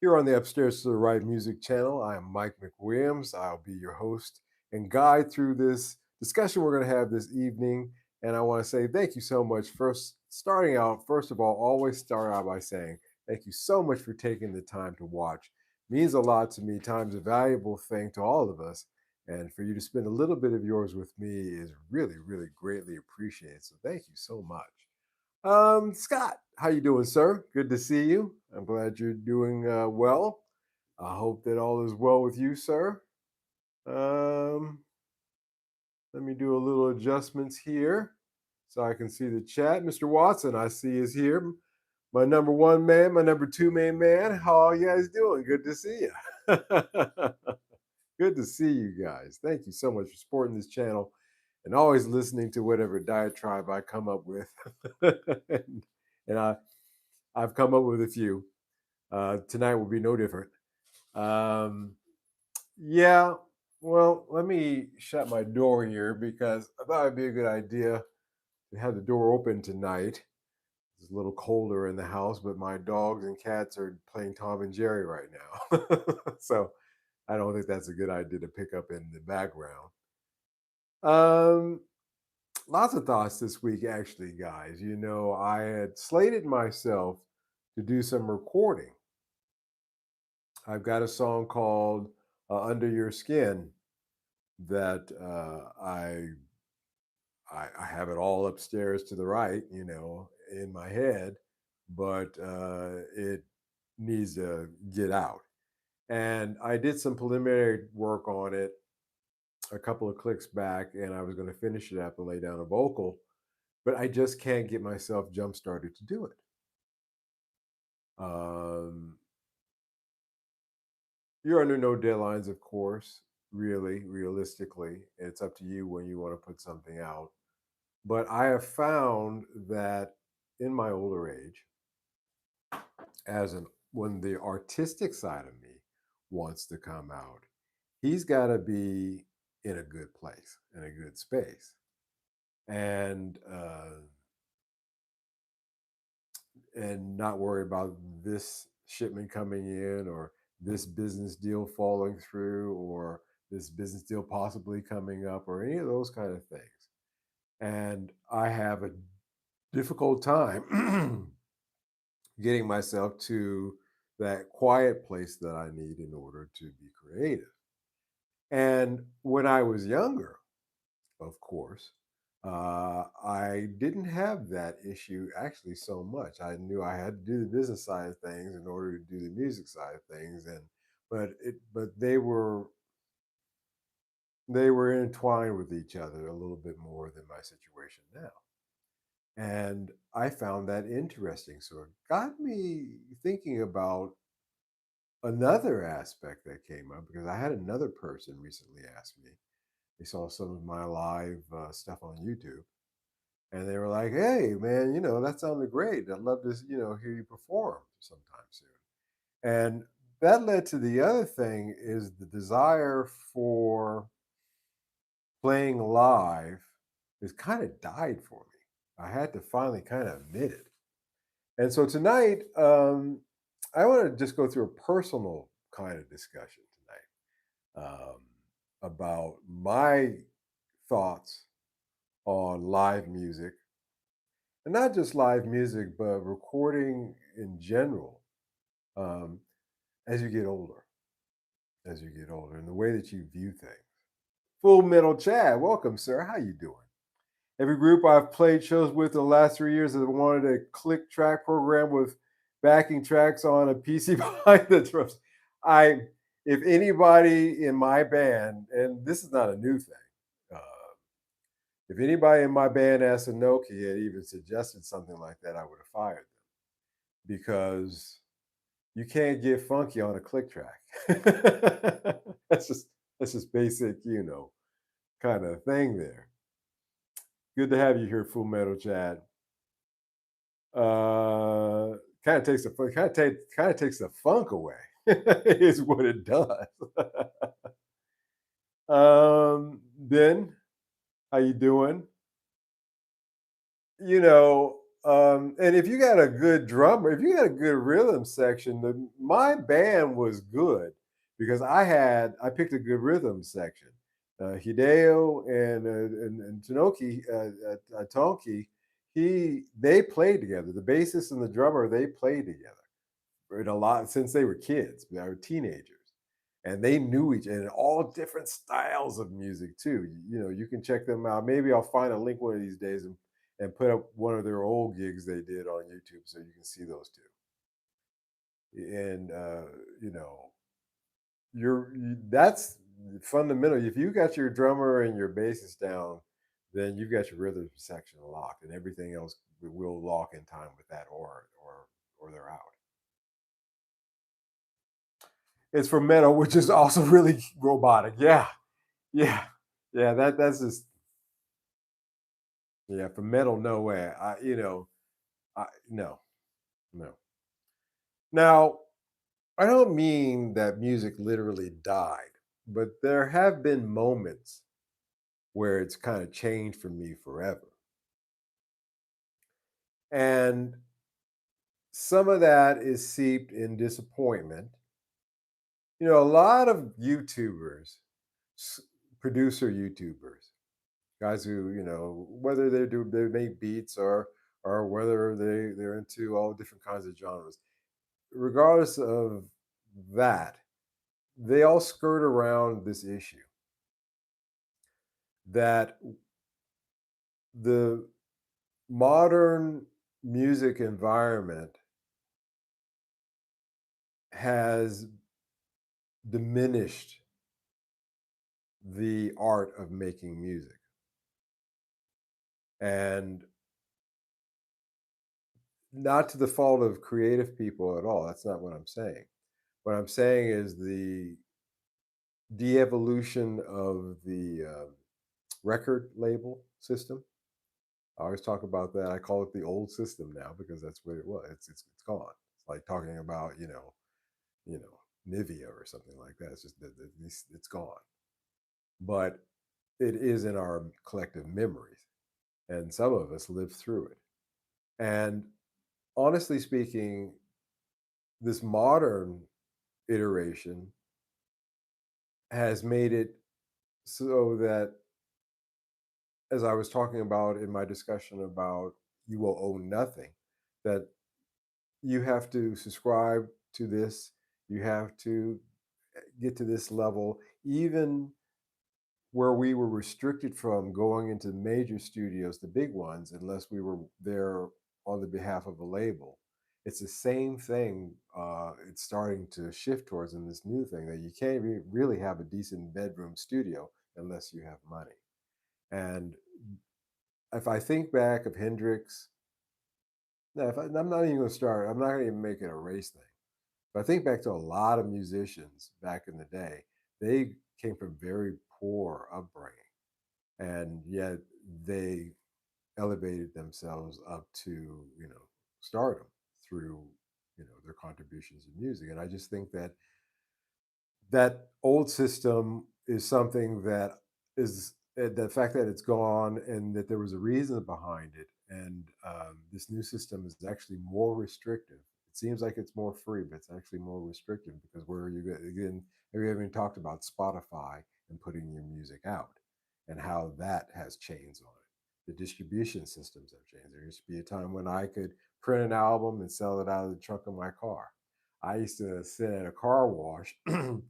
Here on the Upstairs to the Right Music channel, I am Mike McWilliams. I'll be your host and guide through this discussion we're going to have this evening. And I want to say thank you so much. Starting out, first of all, always start out by saying thank you so much for taking the time to watch. Means a lot to me. Time's a valuable thing to all of us. And for you to spend a little bit of yours with me is really, really greatly appreciated. So thank you so much. Scott, how you doing, sir? Good to see you. I'm glad you're doing well. I hope that all is well with you, sir. Um, Let me do a little adjustments here so I can see the chat. Mr. Watson, I see is here. My number one man, my number two main man. How are you guys doing? Good to see you. Good to see you guys. Thank you so much for supporting this channel and always listening to whatever diatribe I come up with. and I've come up with a few. Tonight will be no different. Um, yeah, well, let me shut my door here because I thought it'd be a good idea to have the door open tonight. It's a little colder in the house, but my dogs and cats are playing Tom and Jerry right now. So I don't think that's a good idea to pick up in the background. Um, Lots of thoughts this week, actually, guys. I had slated myself to do some recording. I've got a song called "Under Your Skin" that I have it all upstairs to the right, in my head, but it needs to get out. And I did some preliminary work on it a couple of clicks back, and I was going to finish it up and lay down a vocal, but I just can't get myself jump started to do it. Um, you're under no deadlines, of course, really, realistically. It's up to you when you want to put something out. But I have found that in my older age, as an when the artistic side of me wants to come out, he's got to be in a good place, in a good space, and not worry about this shipment coming in or this business deal falling through or this business deal possibly coming up or any of those kind of things. And I have a difficult time getting myself to that quiet place that I need in order to be creative. And when I was younger, of course, I didn't have that issue actually so much. I knew I had to do the business side of things in order to do the music side of things, and but they were intertwined with each other a little bit more than my situation now. And I found that interesting. So it got me thinking about another aspect that came up because I had another person recently ask me. They saw some of my live stuff on YouTube, and they were like, "Hey, man, that sounded great. I'd love to, hear you perform sometime soon." And that led to the other thing is the desire for playing live has kind of died for me. I had to finally kind of admit it. And so tonight, I want to just go through a personal kind of discussion tonight about my thoughts on live music, and not just live music, but recording in general. Um, as you get older, and the way that you view things. Full Metal Chad, welcome, sir. How you doing? Every group I've played shows with the last 3 years has wanted a click track program with backing tracks on a PC behind the drums. I, if anybody in my band, and this is not a new thing, uh, if anybody in my band asked Anoki had even suggested something like that, I would have fired them because you can't get funky on a click track. that's just that's just basic, kind of thing there. Good to have you here, Full Metal Chad. Uh, kind of takes the fun, kind of takes the funk away. Is what it does. Ben, how you doing? And if you got a good drummer, if you got a good rhythm section, my band was good because I picked a good rhythm section. Hideo and Tanoki Tonki, they played together. The bassist and the drummer, they played together in a lot since they were kids. They were teenagers, and they knew each and all different styles of music too. You can check them out. Maybe I'll find a link one of these days and put up one of their old gigs they did on YouTube so you can see those two. And you know, that's fundamental. If you got your drummer and your bassist down, then you've got your rhythm section locked, and everything else will lock in time with that, or they're out. It's for metal, which is also really robotic. Yeah, yeah, yeah. That's just yeah. For metal, no way. No, no. Now, I don't mean that music literally died, but there have been moments where it's kind of changed for me forever, and some of that is seeped in disappointment. A lot of YouTubers, s- producer YouTubers, guys who whether they make beats or whether they're into all different kinds of genres, regardless of that, they all skirt around this issue that the modern music environment has diminished the art of making music. And not to the fault of creative people at all. That's not what I'm saying. What I'm saying is the de-evolution of the record label system. I always talk about that. I call it the old system now because that's what it was. It's gone. It's like talking about Nivea or something like that. It's just that it's gone. But it is in our collective memories, and some of us lived through it. And honestly speaking, this modern iteration has made it so that, as I was talking about in my discussion about you will own nothing, that you have to subscribe to this, you have to get to this level, even where we were restricted from going into major studios, the big ones, unless we were there on the behalf of a label. It's the same thing. It's starting to shift towards in this new thing that you can't really have a decent bedroom studio unless you have money. And if I think back of Hendrix, no, I'm not even going to start. I'm not going to even make it a race thing. But I think back to a lot of musicians back in the day. They came from very poor upbringing, and yet they elevated themselves up to stardom through their contributions in music. And I just think that that old system is something that is the fact that it's gone and that there was a reason behind it. And this new system is actually more restrictive. It seems like it's more free, but it's actually more restrictive because where you get again, we haven't talked about Spotify and putting your music out and how that has changed on it. The distribution systems have changed. There used to be a time when I could print an album and sell it out of the trunk of my car. I used to sit at a car wash down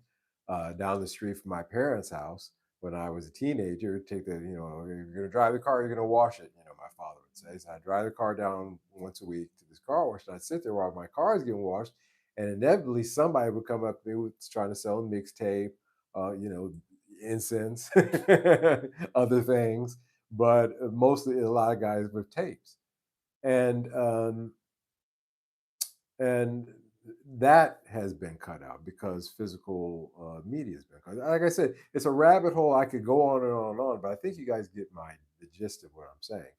the street from my parents' house when I was a teenager. Take you're going to drive the car, you're going to wash it. My father would say. So I drive the car down once a week to this car wash, and I'd sit there while my car is getting washed, and inevitably somebody would come up to me with trying to sell a mixtape, incense, other things, but mostly a lot of guys with tapes, and and that has been cut out because physical media has been cut. Like I said, it's a rabbit hole. I could go on and on and on, but I think you guys get the gist of what I'm saying.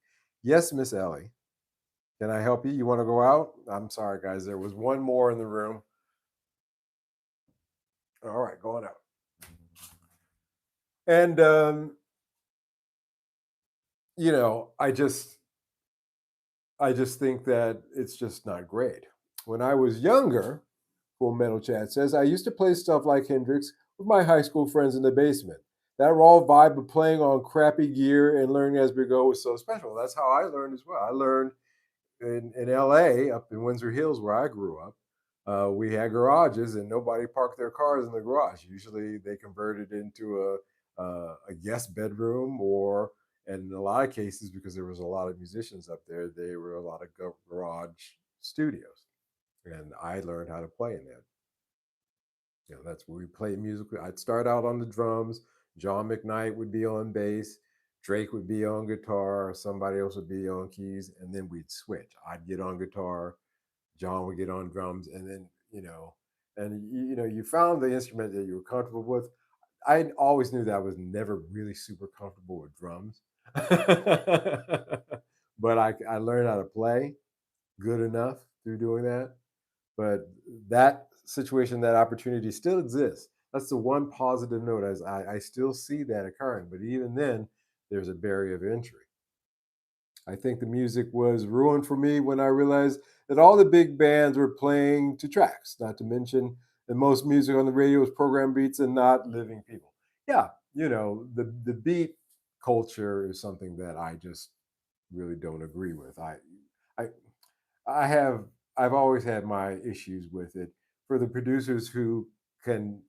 Yes, Miss Ellie, can I help you? You want to go out? I'm sorry, guys. There was one more in the room. All right, going out. And I just I just think that it's just not great. When I was younger, Full Metal Chat says, I used to play stuff like Hendrix with my high school friends in the basement. That raw vibe of playing on crappy gear and learning as we go was so special. That's how I learned as well. I learned in LA, up in Windsor Hills, where I grew up. We had garages, and nobody parked their cars in the garage. Usually, they converted into a guest bedroom, or in a lot of cases, because there was a lot of musicians up there, they were a lot of garage studios, and I learned how to play in that. That's where we played music. I'd start out on the drums. John McKnight would be on bass. Drake would be on guitar. Somebody else would be on keys, and then we'd switch. I'd get on guitar. John would get on drums, and then you found the instrument that you were comfortable with. I always knew that I was never really super comfortable with drums, but I learned how to play good enough through doing that. But that situation, that opportunity still exists. That's the one positive note, as I still see that occurring. But even then, there's a barrier of entry. I think the music was ruined for me when I realized that all the big bands were playing to tracks, not to mention that most music on the radio is program beats and not living people. Yeah, the beat culture is something that I just really don't agree with. I I have I've always had my issues with it. For the producers who can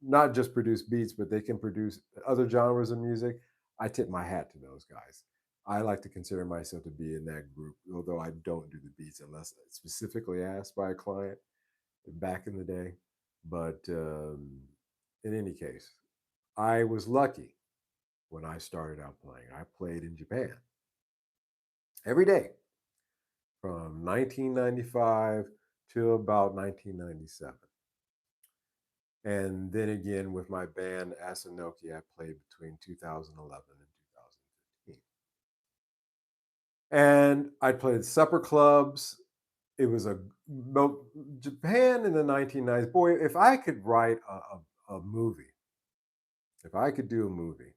not just produce beats, but they can produce other genres of music, I tip my hat to those guys. I like to consider myself to be in that group, although I don't do the beats unless specifically asked by a client back in the day. But in any case, I was lucky when I started out playing. I played in Japan every day from 1995 to about 1997. And then again with my band Asanoki, I played between 2011 and 2015. And I played supper clubs. It was Japan in the 1990s. Boy, if I could write a movie, if I could do a movie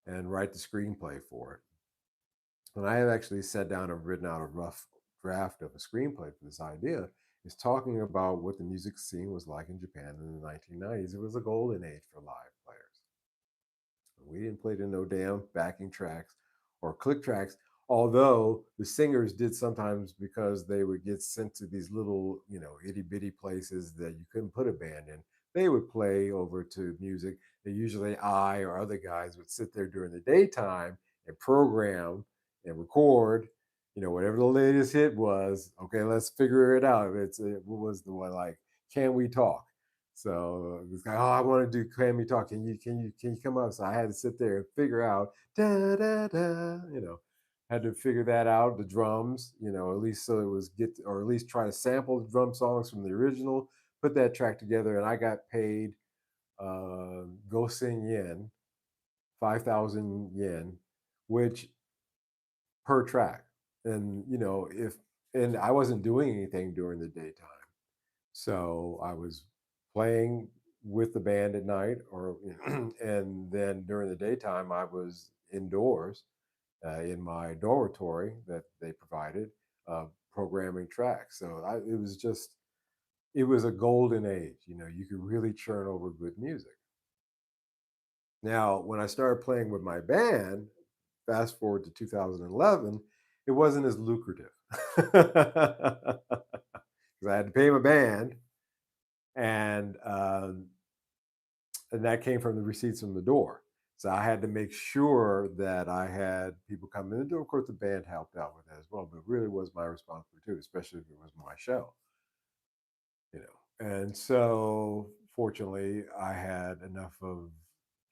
and write the screenplay for it, and I have actually sat down and written out a rough draft of a screenplay for this idea, is talking about what the music scene was like in Japan in the 1990s. It was a golden age for live players. We didn't play to no damn backing tracks or click tracks, although the singers did sometimes, because they would get sent to these little, itty bitty places that you couldn't put a band in. They would play over to music that usually I or other guys would sit there during the daytime and program and record. Whatever the latest hit was. Okay, let's figure it out. What was the one, like "Can We Talk"? So this guy, oh, I want to do "Can We Talk"? Can you come up? So I had to sit there and figure out da da da. Had to figure that out. The drums, at least so it was or at least try to sample the drum songs from the original. Put that track together, and I got paid Gosen yen, 5,000 yen, which per track. And if and I wasn't doing anything during the daytime. So I was playing with the band at night, or and then during the daytime, I was indoors in my dormitory that they provided, programming tracks. So it was a golden age. You could really churn over good music. Now, when I started playing with my band, fast forward to 2011, it wasn't as lucrative because I had to pay my band, and and that came from the receipts from the door. So I had to make sure that I had people come in the door. Of course, the band helped out with that as well, but it really was my responsibility too, especially if it was my show. And so fortunately, I had enough of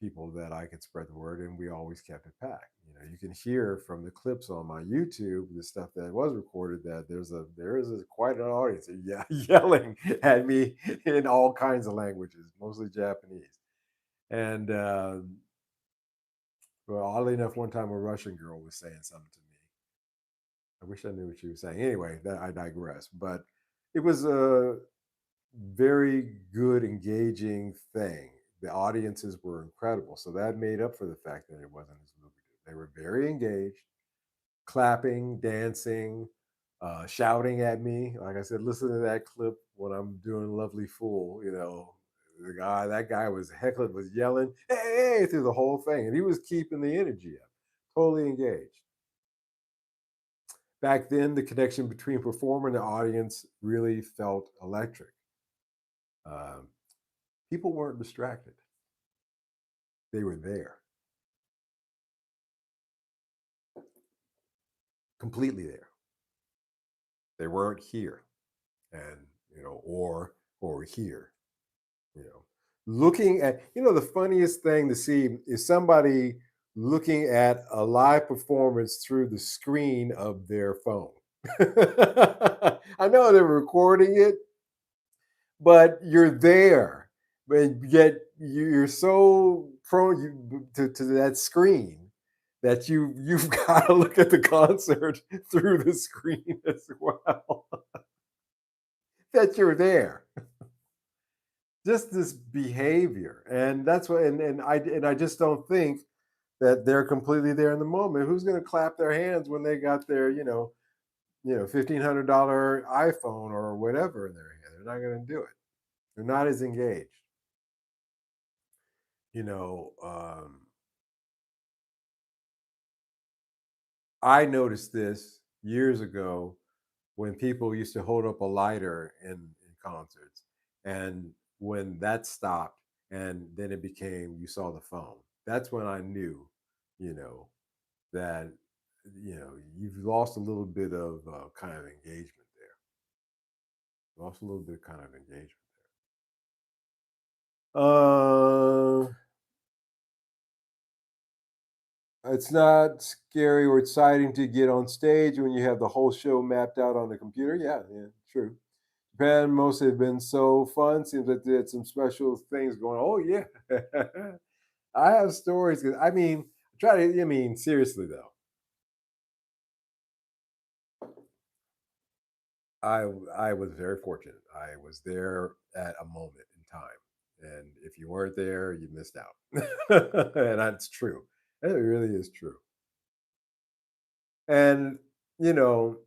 people that I could spread the word, and we always kept it packed. You can hear from the clips on my YouTube, the stuff that was recorded, that there is quite an audience yelling at me in all kinds of languages, mostly Japanese. And well, oddly enough, one time a Russian girl was saying something to me. I wish I knew what she was saying. Anyway, that I digress. But it was a very good, engaging thing. The audiences were incredible, so that made up for the fact that it wasn't as lucrative. They were very engaged, clapping, dancing, shouting at me. Like I said, listen to that clip when I'm doing Lovely Fool. That guy was heckling, was yelling, hey, hey, through the whole thing. And he was keeping the energy up, totally engaged. Back then, the connection between performer and the audience really felt electric. Um, People weren't distracted, they were there, completely there. They weren't here and, or here, you know. Looking at, the funniest thing to see is somebody looking at a live performance through the screen of their phone. I know they're recording it, but you're there. But yet you're so prone to that screen that you've got to look at the concert through the screen as well. That you're there. Just this behavior, and that's what, and I just don't think that they're completely there in the moment. Who's going to clap their hands when they got their $1,500 iPhone or whatever in their hand? They're not going to do it. They're not as engaged. You know, I noticed this years ago when people used to hold up a lighter in concerts, and when that stopped, and then it became you saw the phone. That's when I knew, you know, that you've lost a little bit of kind of engagement there. Lost a little bit kind of engagement there. It's not scary or exciting to get on stage when you have the whole show mapped out on the computer. Yeah, yeah, true. Japan mostly have been so fun. Seems like they had some special things going on. Oh yeah, I have stories. 'Cause, I mean, try to. I mean, seriously though, I I was very fortunate. I was there at a moment in time, and if you weren't there, you missed out. And that's true. It really is true. And you know,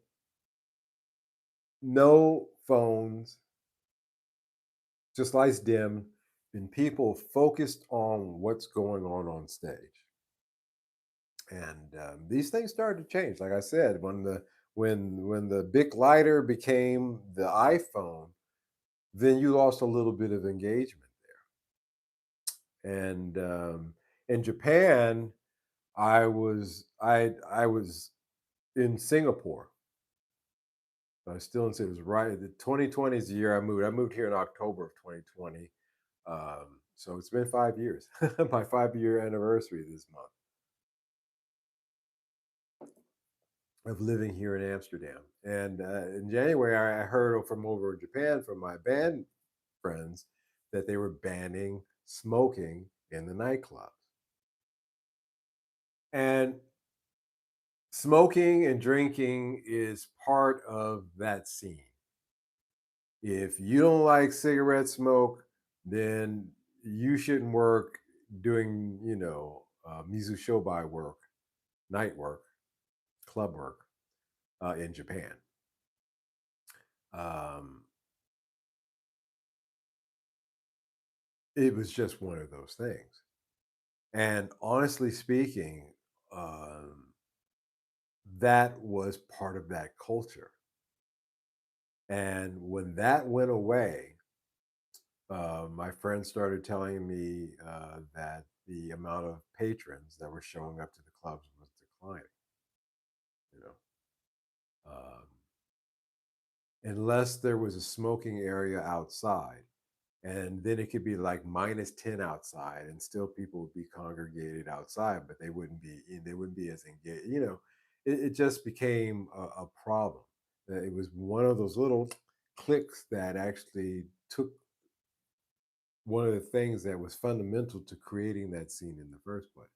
no phones, just lights dim, and people focused on what's going on stage. And these things started to change. Like I said, when the big lighter became the iPhone, then you lost a little bit of engagement. And in Japan, I was in Singapore. I was still in it was right. The 2020 is the year I moved. I moved here in October of 2020. So it's been 5 years. My 5-year anniversary this month of living here in Amsterdam. And in January, I heard from over in Japan from my band friends that they were banning smoking in the nightclubs. And smoking and drinking is part of that scene. If you don't like cigarette smoke, then you shouldn't work doing, mizu shobai work, night work, club work in Japan. Um, it was just one of those things. And honestly speaking, that was part of that culture. And when that went away, my friends started telling me that the amount of patrons that were showing up to the clubs was declining. You know, um, unless there was a smoking area outside, and then it could be like -10 outside, and still people would be congregated outside, but they wouldn't be as engaged. It just became a problem. It was one of those little clicks that actually took one of the things that was fundamental to creating that scene in the first place.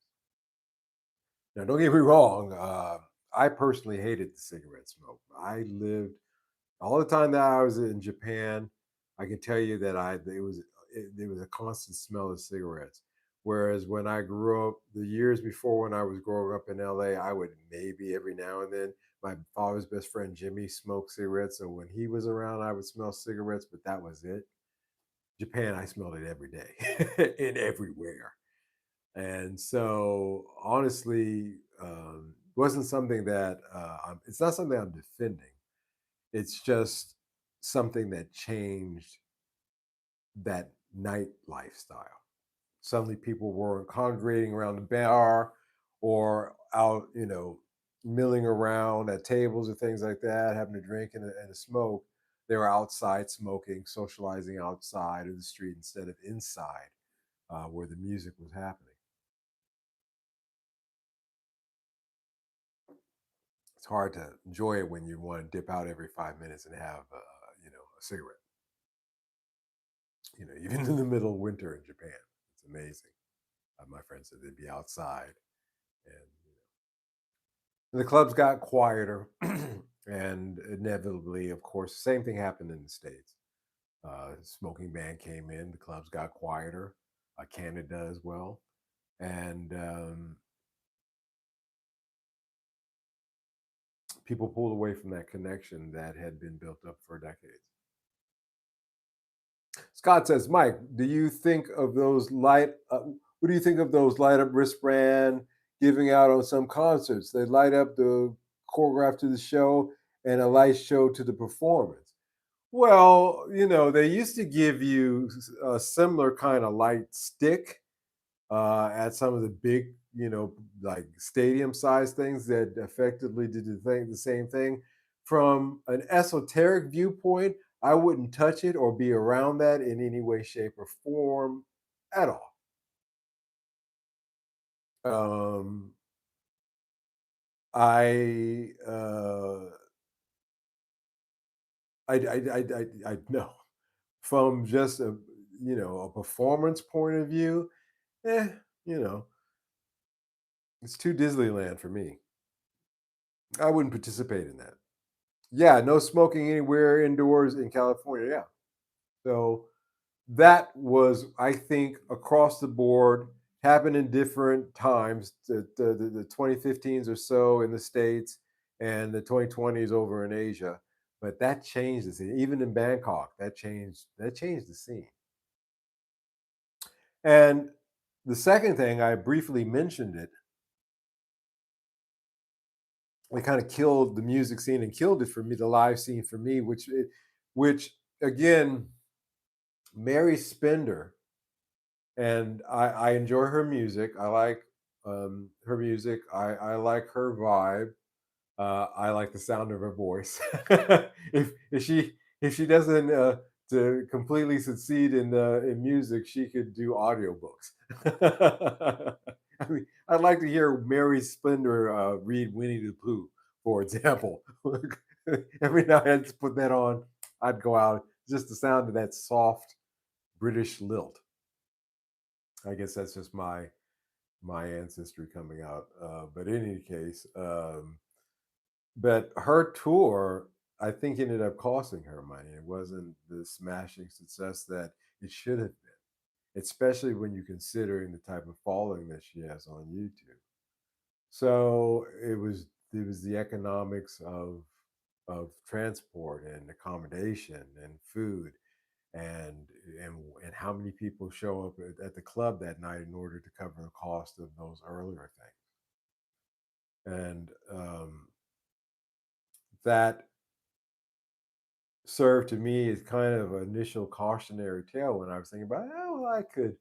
Now, don't get me wrong. I personally hated the cigarette smoke. I lived all the time that I was in Japan. I can tell you that there was a constant smell of cigarettes. Whereas when I grew up, the years before when I was growing up in LA, I would maybe every now and then. my father's best friend Jimmy smoked cigarettes, so when he was around, I would smell cigarettes, but that was it. Japan, I smelled it every day and everywhere. And so, honestly, wasn't something that it's not something I'm defending. It's just something that changed that night lifestyle. Suddenly, people weren't congregating around the bar or out, milling around at tables or things like that, having a drink and a smoke. They were outside smoking, socializing outside of the street instead of inside where the music was happening. It's hard to enjoy it when you want to dip out every 5 minutes and have, a cigarette. Even in the middle of winter in Japan, it's amazing. My friends said they'd be outside, and the clubs got quieter, and inevitably, of course, the same thing happened in the states. Smoking ban came in, the clubs got quieter. Canada as well, and people pulled away from that connection that had been built up for decades. Scott says, Mike, do you think of those light? What do you think of those light up wristband giving out on some concerts? They light up the choreograph to the show and a light show to the performance. Well, they used to give you a similar kind of light stick at some of the big, like stadium size things that effectively did the same thing. From an esoteric viewpoint, I wouldn't touch it or be around that in any way, shape, or form at all. Um, I, I know from just a performance point of view, eh, you know, it's too Disneyland for me. I wouldn't participate in that. Yeah, no smoking anywhere indoors in California. Yeah. So that was, I think, across the board, happened in different times, the 2015s or so in the States and the 2020s over in Asia. But that changed the scene. Even in Bangkok, that changed the scene. And the second thing, I briefly mentioned it, we kind of killed the music scene and killed it for me, the live scene for me, which again, Mary Spender, and I enjoy her music. I like her music. I like her vibe. I like the sound of her voice. If she doesn't to completely succeed in music, she could do audiobooks. I mean, I'd like to hear Mary Splendor read Winnie the Pooh, for example. Every night I'd just put that on. I'd go out. Just the sound of that soft British lilt. I guess that's just my ancestry coming out. But in any case, but her tour, I think, ended up costing her money. It wasn't the smashing success that it should have been, especially when you considering the type of following that she has on YouTube. So it was the economics of transport and accommodation and food and and how many people show up at the club that night in order to cover the cost of those earlier things. And that served to me as kind of an initial cautionary tale when I was thinking about, oh, well, I could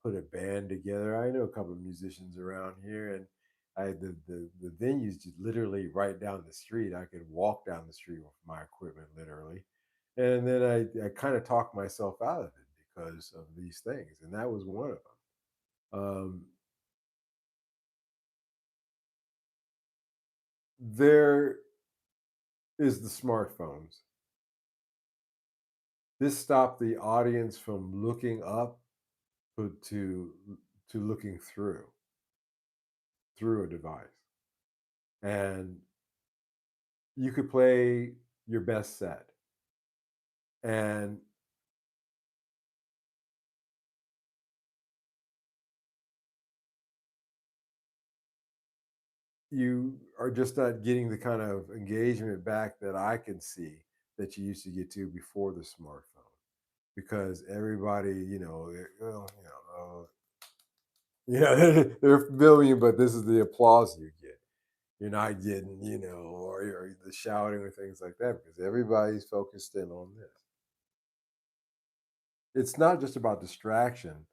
put a band together. I know a couple of musicians around here, and the venues just literally right down the street. I could walk down the street with my equipment literally, and then I kind of talked myself out of it because of these things, and that was one of them. There is the smartphones. This stopped the audience from looking up to looking through a device, and you could play your best set, and you are just not getting the kind of engagement back that I can see that you used to get to before the smartphone, because everybody, well, yeah, they're filming, but this is the applause you get. You're not getting, or the shouting or things like that, because everybody's focused in on this. It's not just about distraction.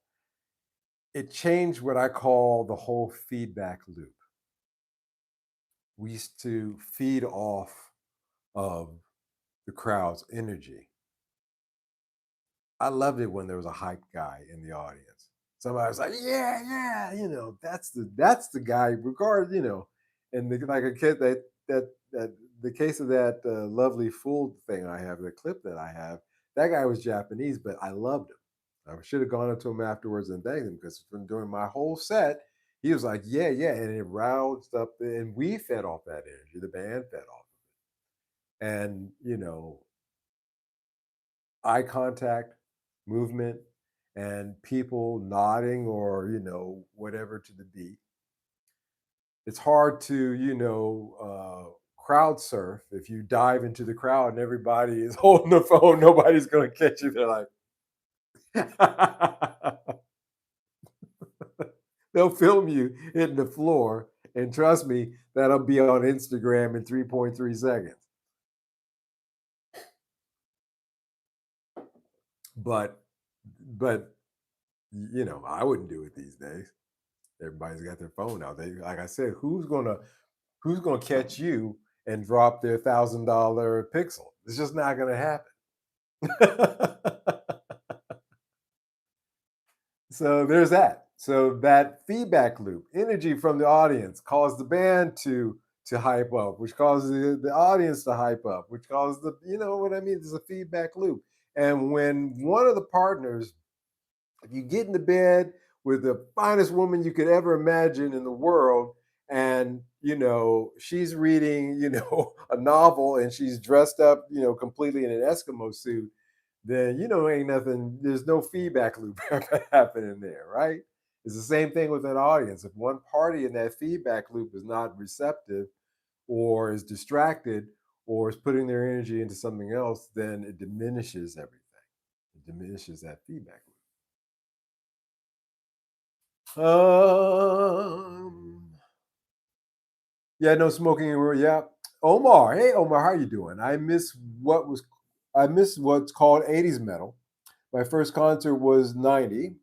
It changed what I call the whole feedback loop. We used to feed off of the crowd's energy. I loved it when there was a hype guy in the audience. Somebody was like, "Yeah, yeah," that's the guy. And like a kid that the case of that lovely fool thing I have, the clip that I have. That guy was Japanese, but I loved him. I should have gone up to him afterwards and thanked him, because from during my whole set, he was like, "Yeah, yeah," and it roused up, and we fed off that energy. The band fed off, and eye contact, movement, and people nodding or whatever to the beat. It's hard to crowd surf if you dive into the crowd and everybody is holding the phone. Nobody's going to catch you. They're like, they'll film you hitting the floor, and trust me, that'll be on Instagram in 3.3 seconds. But but I wouldn't do it these days. Everybody's got their phone out. They, like I said, who's gonna catch you and drop their $1,000 pixel? It's just not gonna happen. So there's that. So that feedback loop, energy from the audience, caused the band to hype up, which causes the audience to hype up, which causes the what I mean. There's a feedback loop, and when one of the partners, if you get into bed with the finest woman you could ever imagine in the world, and she's reading a novel, and she's dressed up completely in an Eskimo suit, then ain't nothing. There's no feedback loop happening there, right? It's the same thing with an audience. If one party in that feedback loop is not receptive, or is distracted, or is putting their energy into something else, then it diminishes everything. It diminishes that feedback loop. Um, yeah, no smoking anywhere. Yeah, Omar. Hey, Omar, how you doing? I miss what's called '80s metal. My first concert was '90.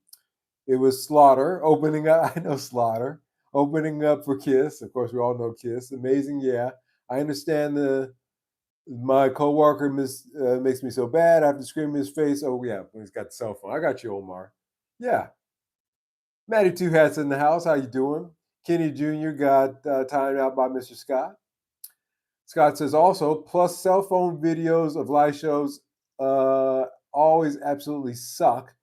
It was Slaughter opening up. I know Slaughter opening up for Kiss. Of course, we all know Kiss. Amazing. Yeah, I understand the. My coworker makes me so bad. I have to scream in his face. Oh yeah, when he's got the cell phone. I got you, Omar. Yeah, Matty Two Hats in the house. How you doing? Kenny Jr. got timed out by Mr. Scott. Scott says also, plus cell phone videos of live shows uh, always absolutely suck.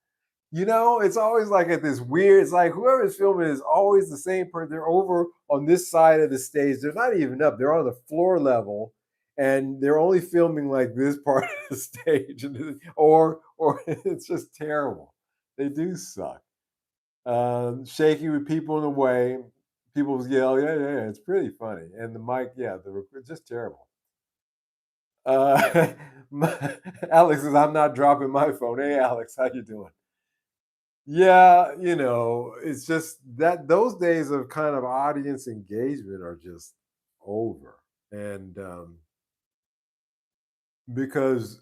It's always like at this weird, it's like whoever's filming is always the same person. They're over on this side of the stage. They're not even up. They're on the floor level, and they're only filming like this part of the stage. Or it's just terrible. They do suck. Shaky with people in the way. People yell, yeah, yeah, yeah. It's pretty funny. And the mic, yeah, it's just terrible. Uh, Alex says, I'm not dropping my phone. Hey, Alex, how you doing? Yeah, it's just that those days of kind of audience engagement are just over. And because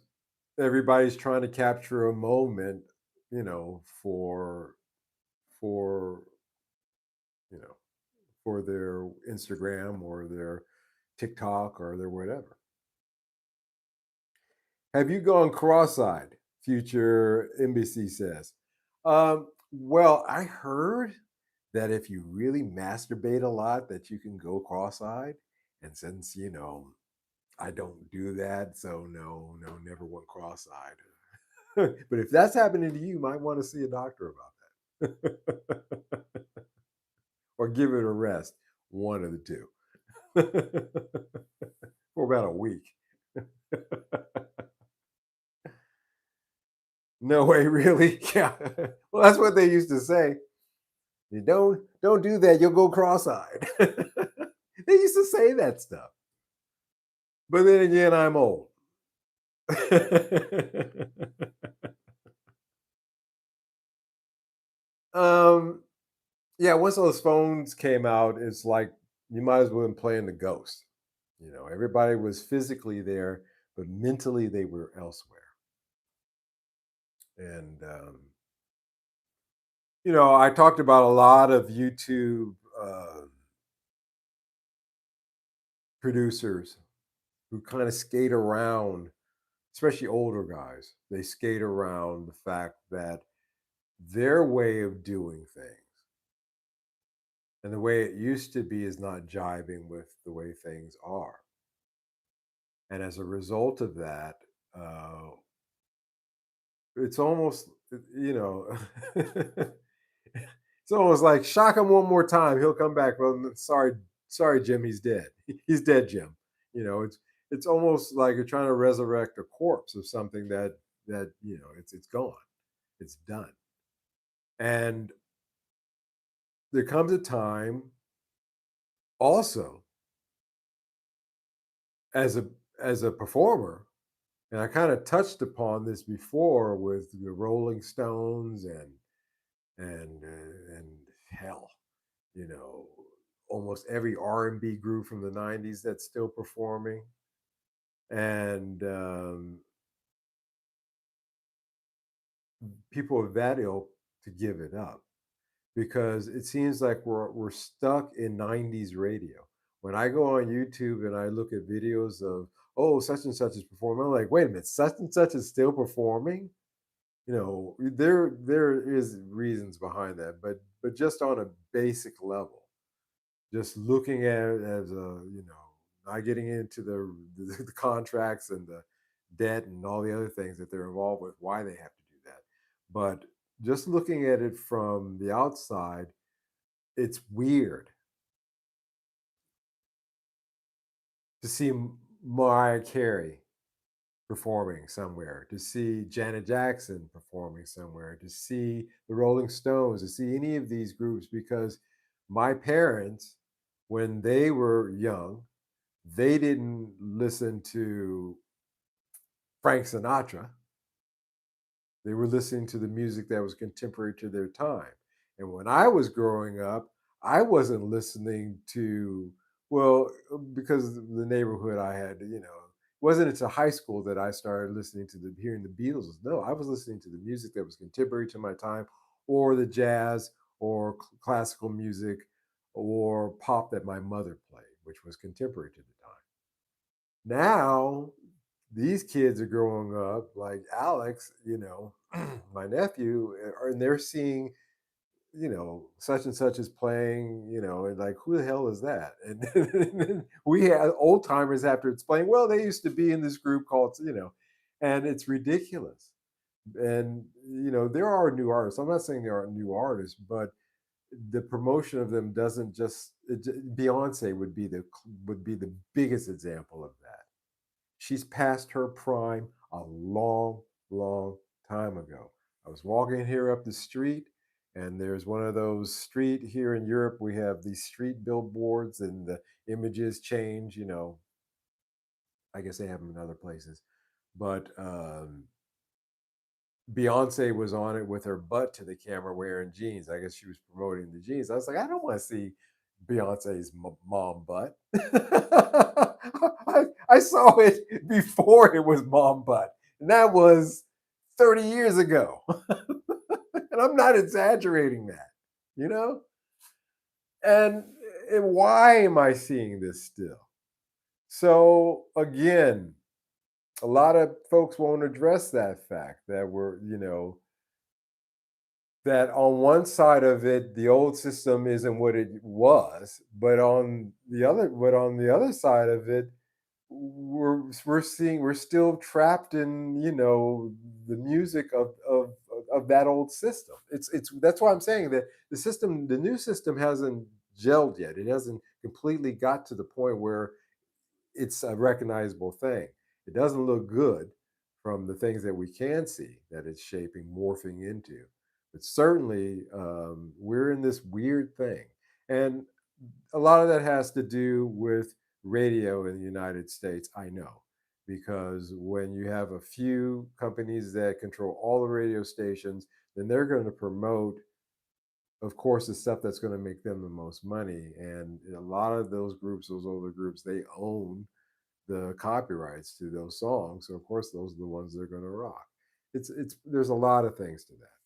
everybody's trying to capture a moment, for you know, for their Instagram or their TikTok or their whatever. Have you gone cross-eyed? Future NBC says. Well, I heard that if you really masturbate a lot, that you can go cross-eyed. And since I don't do that, so no, no, never went cross-eyed. But if that's happening to you, you might want to see a doctor about that, or give it a rest. One of the two, for about a week. No way, really? Yeah. Well, that's what they used to say. You don't do that. You'll go cross-eyed. They They used to say that stuff. But then again, I'm old. um, yeah, once those phones came out, it's like you might as well been playing the ghost. Everybody was physically there, but mentally they were elsewhere. And I talked about a lot of YouTube producers who kind of skate around, especially older guys. They skate around the fact that their way of doing things and the way it used to be is not jiving with the way things are. And as a result of that, uh, it's almost, you know, it's almost like shock him one more time, he'll come back. Well, sorry, Jim, he's dead. He's dead, Jim. It's almost like you're trying to resurrect a corpse of something that it's gone, it's done. And there comes a time also as a performer, and I kind of touched upon this before with the Rolling Stones and hell, you know, almost every R&B group from the '90s that's still performing, and people of that ilk to give it up because it seems like we're stuck in '90s radio. When I go on YouTube and I look at videos of such and such is performing, I'm like, wait a minute, such and such is still performing. There is reasons behind that, but just on a basic level, just looking at it as not getting into the contracts and the debt and all the other things that they're involved with, why they have to do that. But just looking at it from the outside, it's weird to see Mariah Carey performing somewhere, to see Janet Jackson performing somewhere, to see the Rolling Stones, to see any of these groups, because my parents, when they were young, they didn't listen to Frank Sinatra. They were listening to the music that was contemporary to their time. And when I was growing up, I wasn't listening to, well, because of the neighborhood I had, it wasn't until high school that I started listening to hearing the Beatles. No, I was listening to the music that was contemporary to my time, or the jazz or classical music or pop that my mother played, which was contemporary to the time. Now these kids are growing up like Alex, my nephew, and they're seeing, such and such is playing, and like, who the hell is that? And we had old timers have to explain, well, they used to be in this group called, and it's ridiculous. And, there are new artists. I'm not saying there aren't new artists, but the promotion of them doesn't Beyonce would be the biggest example of that. She's past her prime a long, long time ago. I was walking here up the street, and there's one of those street here in Europe. We have these street billboards, and the images change. I guess they have them in other places, but Beyonce was on it with her butt to the camera wearing jeans. I guess she was promoting the jeans. I was like, I don't want to see Beyonce's mom butt. I saw it before it was mom butt. And that was 30 years ago. And I'm not exaggerating that, you know? And, and why am I seeing this still? So again, a lot of folks won't address that fact that that on one side of it, the old system isn't what it was, but on the other side of it, we're still trapped in the music of that old system. It's That's why I'm saying that the new system hasn't gelled yet. It hasn't completely got to the point where it's a recognizable thing. It doesn't look good from the things that we can see that it's shaping, morphing into. But certainly, we're in this weird thing. And a lot of that has to do with radio in the United States, I know, because when you have a few companies that control all the radio stations, then they're going to promote, of course, the stuff that's going to make them the most money. And a lot of those groups, those older groups, they own the copyrights to those songs. So of course, those are the ones they're going to rock. It's there's a lot of things to that,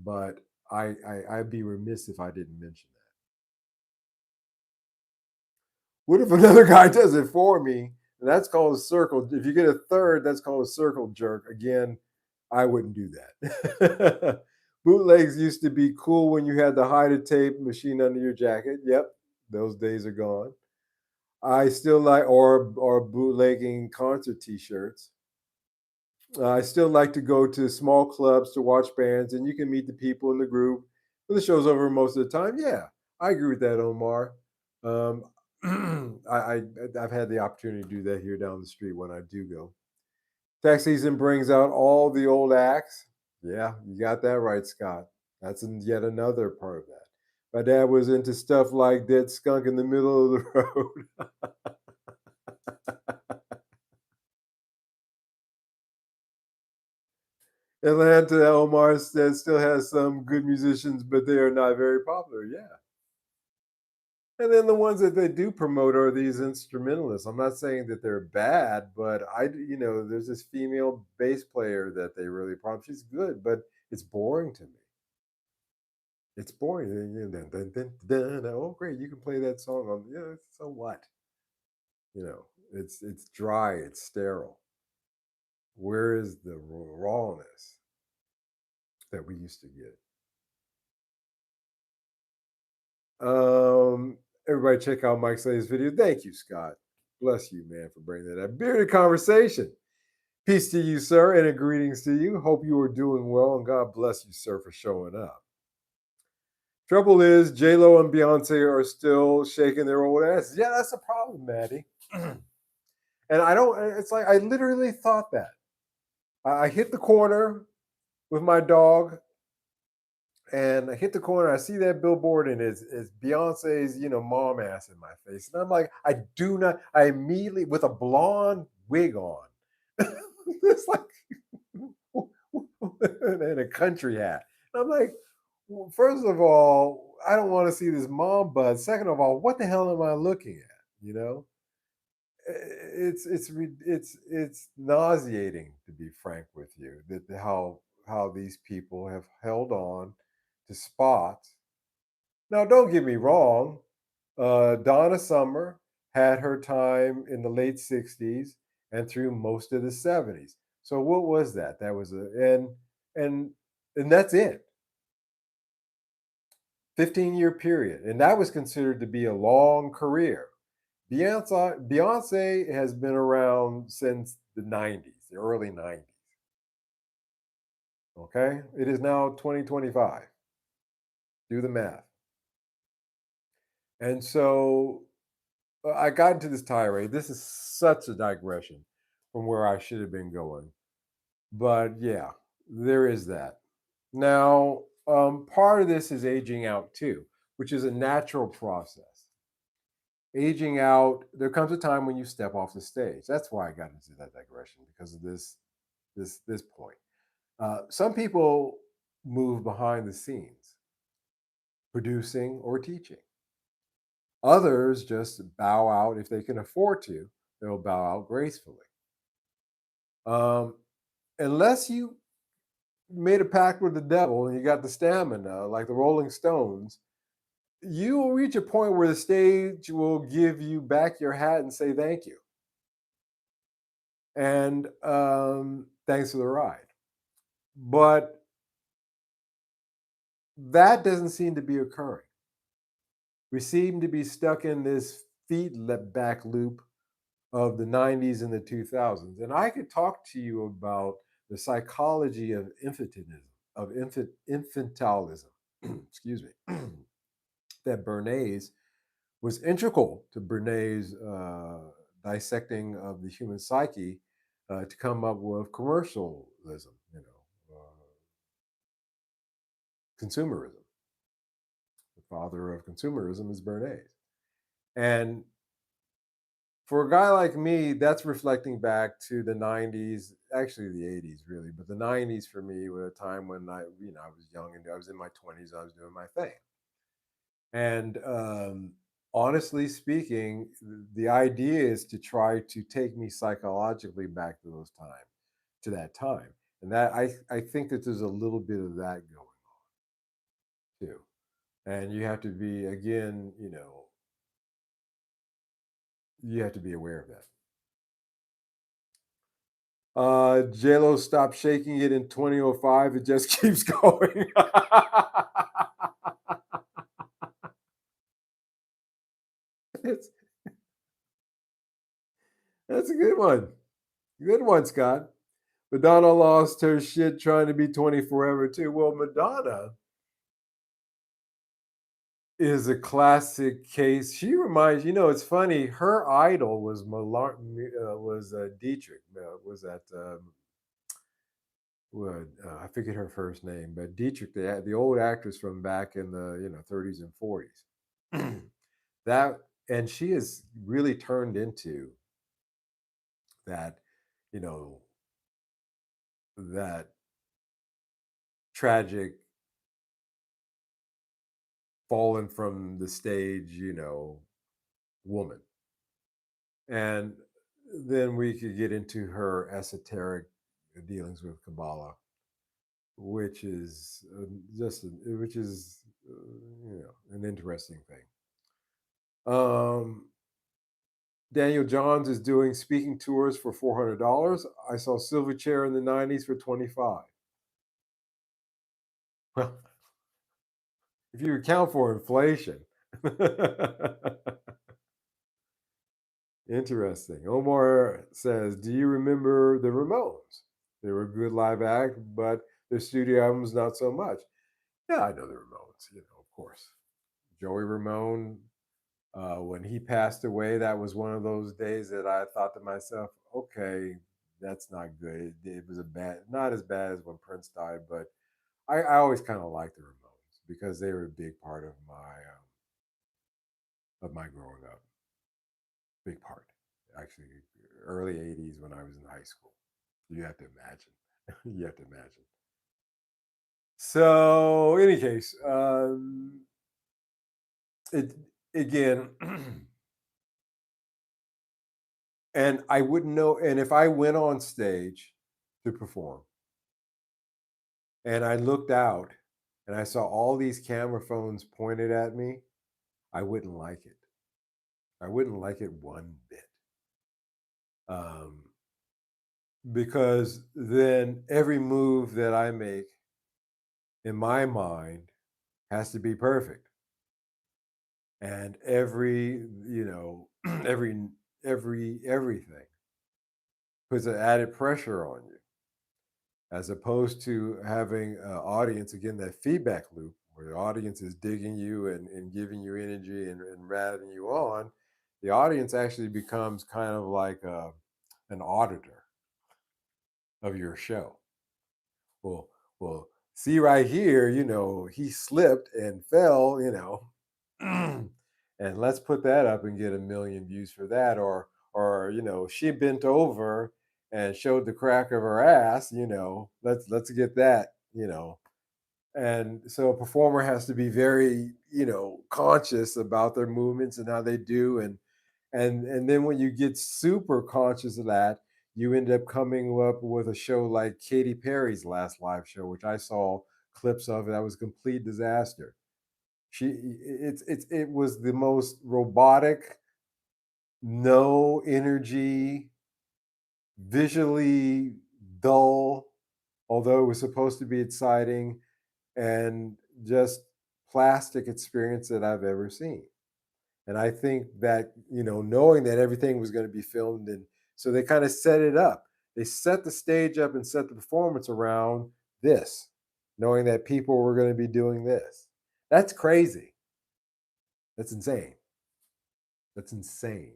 but I'd be remiss if I didn't mention that. What if another guy does it for me? That's called a circle. If you get a third, that's called a circle jerk. Again, I wouldn't do that. Bootlegs used to be cool when you had the hide a tape machine under your jacket. Yep, those days are gone. I still like or bootlegging concert T-shirts. I still like to go to small clubs to watch bands, and you can meet the people in the group. But the show's over most of the time. Yeah, I agree with that, Omar. Um, I've had the opportunity to do that here down the street when I do go. Tax season brings out all the old acts. Yeah, you got that right, Scott. That's yet another part of that. My dad was into stuff like Dead Skunk in the Middle of the Road. Atlanta, Omar said, still has some good musicians, but they are not very popular. Yeah. And then the ones that they do promote are these instrumentalists. I'm not saying that they're bad, but there's this female bass player that they really promote. She's good, but it's boring to me. It's boring. Dun, dun, dun, dun, dun. Oh, great! You can play that song on. Yeah, so what? You know, it's dry. It's sterile. Where is the rawness that we used to get? Everybody check out Mike Slay's video. Thank you, Scott. Bless you, man, for bringing that up. Bearded conversation. Peace to you, sir, and a greetings to you. Hope you are doing well, and God bless you, sir, for showing up. Trouble is, J Lo and Beyonce are still shaking their old asses. Yeah, that's a problem, Maddie. And I don't. It's like I literally thought that. I hit the corner with my dog, and I hit the corner. I see that billboard, and it's Beyonce's, mom ass in my face, and I'm like, I do not. I immediately with a blonde wig on. It's like and a country hat. And I'm like, well, first of all, I don't want to see this mom bud. Second of all, what the hell am I looking at? You know, it's nauseating, to be frank with you, that how these people have held on to spots. Now, don't get me wrong. Donna Summer had her time in the late '60s and through most of the '70s. So what was that? That was and and that's it. 15-year period, and that was considered to be a long career. Beyonce has been around since the '90s, the early '90s. Okay, it is now 2025. Do the math. And so I got into this tirade. This is such a digression from where I should have been going. But yeah, there is that. Now, part of this is aging out too, which is a natural process. Aging out, there comes a time when you step off the stage. That's why I got into that digression because of this point. Some people move behind the scenes, producing or teaching. Others just bow out if they can afford to. They'll bow out gracefully. Um, Unless you made a pact with the devil and you got the stamina, like the Rolling Stones, you will reach a point where the stage will give you back your hat and say thank you. And thanks for the ride. But that doesn't seem to be occurring. We seem to be stuck in this feedback loop of the '90s and the 2000s. And I could talk to you about the psychology of infantilism, excuse me, that Bernays was integral to Bernays' dissecting of the human psyche to come up with commercialism, consumerism. The father of consumerism is Bernays. And for a guy like me, that's reflecting back to the 90s, actually the 80s, really, but the 90s for me were a time when I was young and I was in my 20s, I was doing my thing. And honestly speaking, the idea is to try to take me psychologically back to that time. And that I think that there's a little bit of that going too. And you have to be, again, you have to be aware of that. JLo stopped shaking it in 2005. It just keeps going. It's, that's a good one. Good one, Scott. Madonna lost her shit trying to be 20 forever, too. Well, Madonna is a classic case. She reminds it's funny. Her idol was Dietrich. Was that what I forget her first name, but Dietrich, the old actress from back in the 30s and 40s. That and she has really turned into that, you know, that tragic fallen from the stage, woman. And then we could get into her esoteric dealings with Kabbalah, which is which is an interesting thing. Um, Daniel Johns is doing speaking tours for $400. I saw Silverchair in the '90s for 25. Well, if you account for inflation. Interesting. Omar says, "Do you remember the Ramones? They were a good live act, but their studio albums not so much." Yeah, I know the Ramones. Of course. Joey Ramone. When he passed away, that was one of those days that I thought to myself, "Okay, that's not good." It was not as bad as when Prince died, but I always kind of liked the Ramones because they were a big part of my growing up. Big part, actually, early '80s when I was in high school. You have to imagine. You have to imagine. So, in any case, it again, and I wouldn't know. And if I went on stage to perform, and I looked out, and I saw all these camera phones pointed at me, I wouldn't like it. I wouldn't like it one bit. Um, because then every move that I make in my mind has to be perfect, and every everything puts an added pressure on you, as opposed to having an audience, again, that feedback loop where the audience is digging you and giving you energy and ratting you on. The audience actually becomes kind of like an auditor of your show. Well, well, see right here, he slipped and fell, and let's put that up and get 1 million views for that. Or she bent over and showed the crack of her ass. Let's get that. And so a performer has to be very conscious about their movements and how they do, and then when you get super conscious of that, you end up coming up with a show like Katy Perry's last live show, which I saw clips of. That was a complete disaster. It was the most robotic, no energy, visually dull, although it was supposed to be exciting, and just plastic experience that I've ever seen. And I think that, knowing that everything was going to be filmed, and so they kind of set it up. They set the stage up and set the performance around this, knowing that people were going to be doing this. That's crazy. That's insane. That's insane.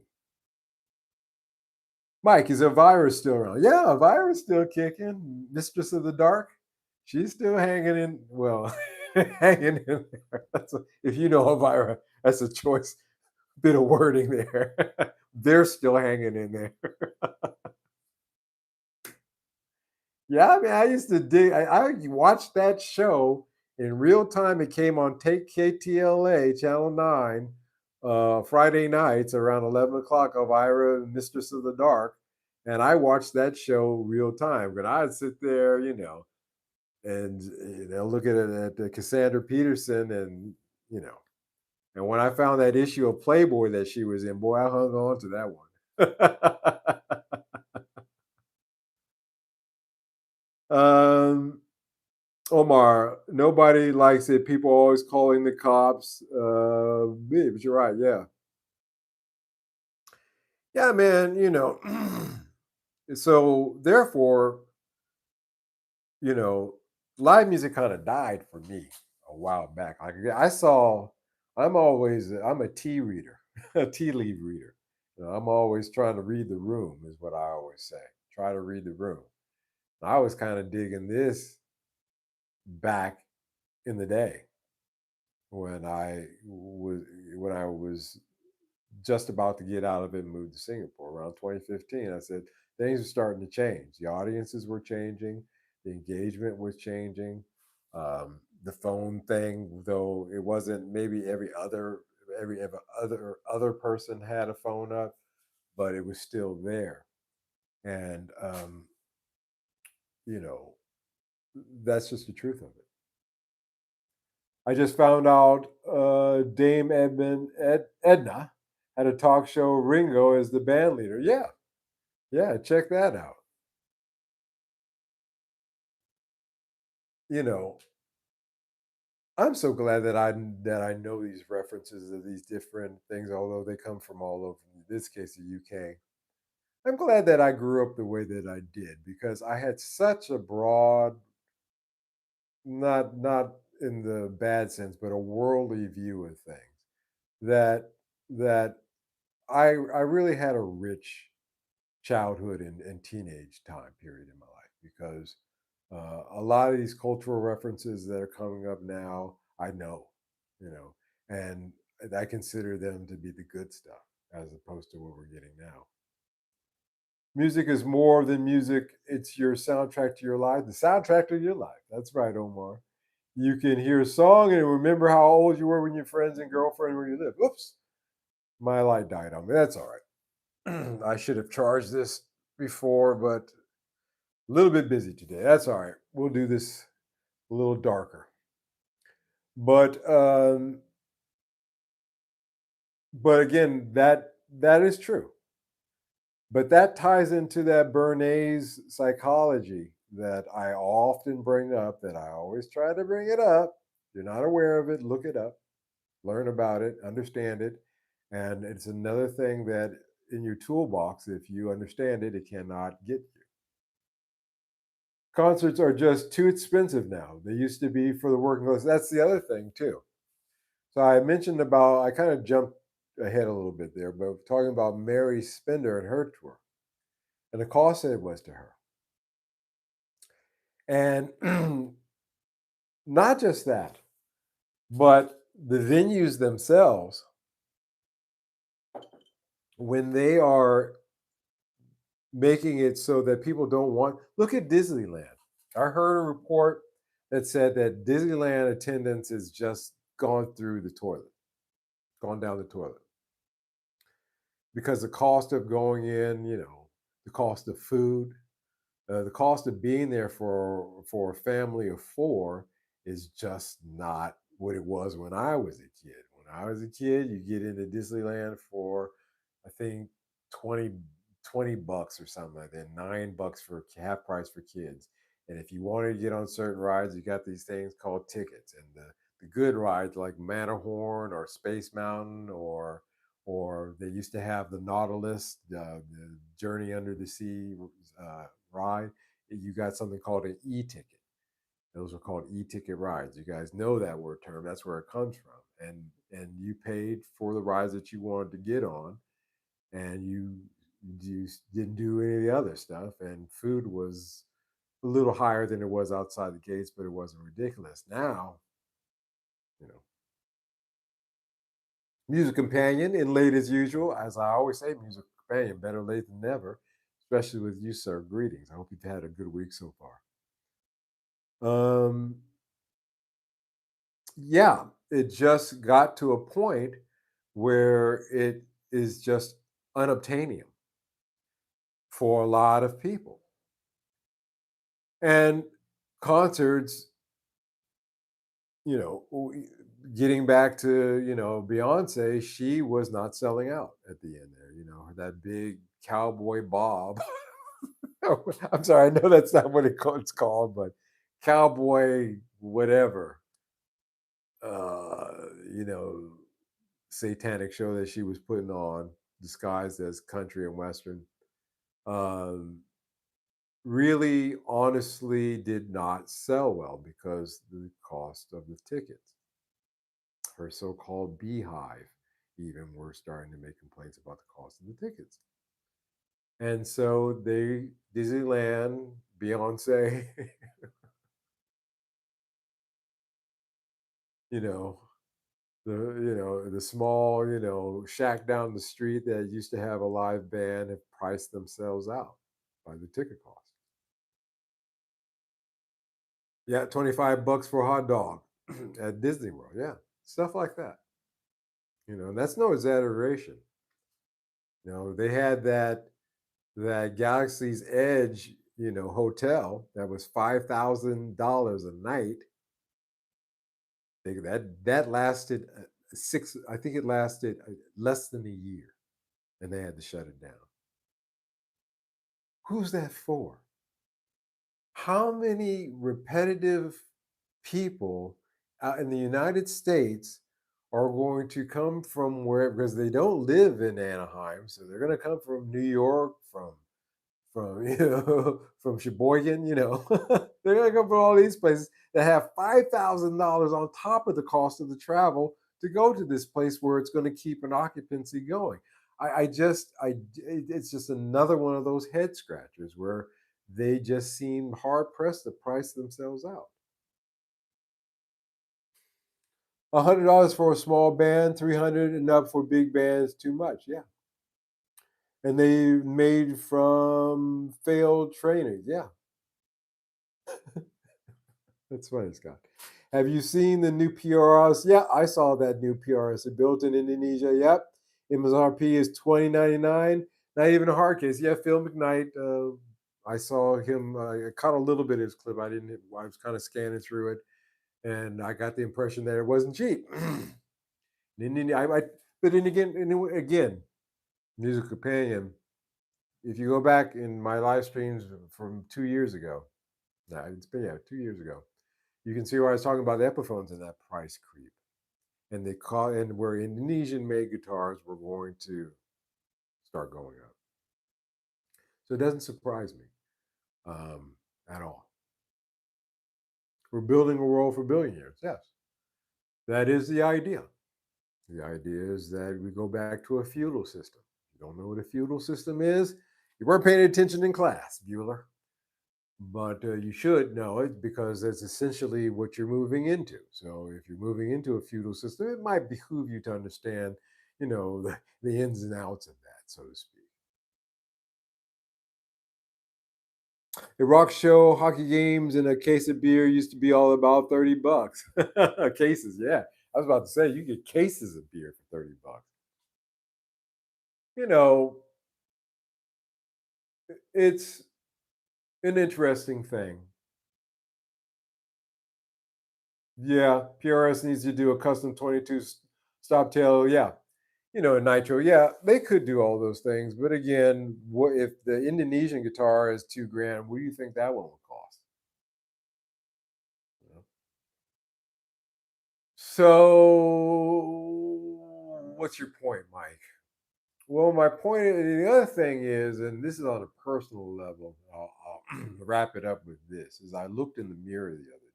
Mike, is Elvira still around? Yeah, Elvira's still kicking. Mistress of the Dark. She's still hanging in. Well, hanging in there. If you know Elvira, that's a choice bit of wording there. They're still hanging in there. Yeah, I mean, I used to dig. I watched that show in real time. It came on take KTLA Channel 9 Friday nights around 11 o'clock. Elvira, Mistress of the Dark, and I watched that show real time. But I'd sit there, and look at it at Cassandra Peterson, and you know, and when I found that issue of Playboy that she was in, boy, I hung on to that one. um, Omar, nobody likes it. People always calling the cops. Yeah, but you're right. Yeah, yeah, man. So therefore, you know, live music kind of died for me a while back. I saw. I'm a tea reader, a tea leaf reader. I'm always trying to read the room, is what I always say. Try to read the room. I was kind of digging this back in the day when I was just about to get out of it and move to Singapore around 2015. I said things are starting to change. The audiences were changing, the engagement was changing. The phone thing, though it wasn't maybe every other person had a phone up, but it was still there. And you know, that's just the truth of it. I just found out Dame Edna had a talk show. Ringo is the band leader. Yeah, yeah, check that out. You know, I'm so glad that I know these references of these different things, although they come from all over. In this case, the UK. I'm glad that I grew up the way that I did because I had such a broad, not in the bad sense, but a worldly view of things that that I really had a rich childhood and teenage time period in my life because a lot of these cultural references that are coming up now, I know, you know, and I consider them to be the good stuff as opposed to what we're getting now. Music is more than music, it's your soundtrack to your life, the soundtrack to your life. That's right, Omar. You can hear a song and remember how old you were when your friends and girlfriend where you lived. Oops, my light died on me. That's all right. I should have charged this before, but a little bit busy today. That's all right. We'll do this a little darker. But but again, that is true. But that ties into that Bernays psychology that I often bring up, that I always try to bring it up. If you're not aware of it, look it up, learn about it, understand it. And it's another thing that in your toolbox, if you understand it, it cannot get you. Concerts are just too expensive now. They used to be for the working class. That's the other thing too. So I kind of jumped ahead a little bit there, but talking about Mary Spender and her tour and the cost that it was to her. And not just that, but the venues themselves, when they are making it so that people don't want, look at Disneyland. I heard a report that said that Disneyland attendance has just gone through the toilet, gone down the toilet because the cost of going in, the cost of food, the cost of being there for a family of four is just not what it was when I was a kid. When I was a kid, you get into Disneyland for I think 20 $20 or something like that, $9 for half price for kids. And if you wanted to get on certain rides, you got these things called tickets. And the good rides like Matterhorn or Space Mountain or they used to have the Nautilus, the Journey Under the Sea ride. You got something called an e-ticket. Those are called e-ticket rides. You guys know that word term. That's where it comes from. And you paid for the rides that you wanted to get on, and you didn't do any of the other stuff. And food was a little higher than it was outside the gates, but it wasn't ridiculous. Now, you know, Music companion in late as usual. As I always say, music companion, better late than never, especially with you, sir. Greetings. I hope you've had a good week so far. Um, yeah, it just got to a point where it is just unobtainium for a lot of people. And concerts, you know, getting back to, Beyonce, she was not selling out at the end there, that big cowboy bob. I'm sorry, I know that's not what it's called, but cowboy whatever, uh, you know, satanic show that she was putting on, disguised as country and western, um, really honestly did not sell well because the cost of the tickets. Her so-called beehive even were starting to make complaints about the cost of the tickets. And so Disneyland, Beyonce, you know, the small, shack down the street that used to have a live band have priced themselves out by the ticket cost. Yeah, $25 for a hot dog at Disney World. Yeah, stuff like that. That's no exaggeration. They had that Galaxy's Edge, hotel that was $5,000 a night. That lasted six. I think it lasted less than a year, and they had to shut it down. Who's that for? How many repetitive people out in the United States are going to come from where, because they don't live in Anaheim, so they're going to come from New York, from from Sheboygan, they're gonna come from all these places that have $5,000 on top of the cost of the travel to go to this place where it's going to keep an occupancy going. It's just another one of those head scratchers where they just seem hard pressed to price themselves out. $100 for a small band, 300 and up for big bands, too much, yeah. And they made from failed trainers, yeah. That's funny, Scott. Have you seen the new PRS? Yeah, I saw that new PRS. It built in Indonesia. Yep. MSRP is $20.99. Not even a hard case. Yeah, Phil McKnight. I saw him. I caught a little bit of his clip. I didn't. I was kind of scanning through it, and I got the impression that it wasn't cheap. But then again, music companion. If you go back in my live streams from 2 years ago, it's been 2 years ago. You can see where I was talking about the Epiphones and that price creep, and where Indonesian made guitars were going to start going up. So it doesn't surprise me at all. We're building a world for billionaires. Yes, that is the idea. The idea is that we go back to a feudal system. If you don't know what a feudal system is, you weren't paying attention in class, Bueller. But you should know it because that's essentially what you're moving into. So if you're moving into a feudal system, it might behoove you to understand, the ins and outs of that, so to speak. A rock show, hockey games, and a case of beer used to be all about $30. Cases, yeah. I was about to say you get cases of beer for $30. You know, it's an interesting thing. Yeah, PRS needs to do a custom 22 stop tail. Yeah, nitro. Yeah, they could do all those things, but again, what if the Indonesian guitar is 2 grand? What do you think that one would cost? You know? So, what's your point, Mike? Well, my point, the other thing is, and this is on a personal level. I'll wrap it up with this: is I looked in the mirror the other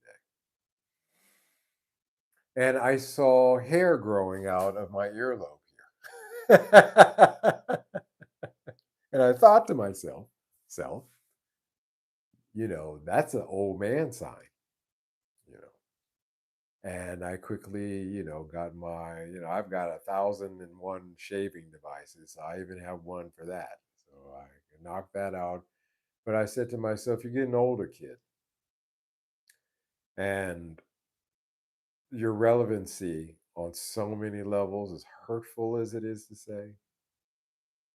day, and I saw hair growing out of my earlobe here. And I thought to myself, self, that's an old man sign, you know. And I quickly, got my, I've got 1,001 shaving devices. I even have one for that. So I knocked that out. But I said to myself, you're getting older, kid. And your relevancy on so many levels, as hurtful as it is to say,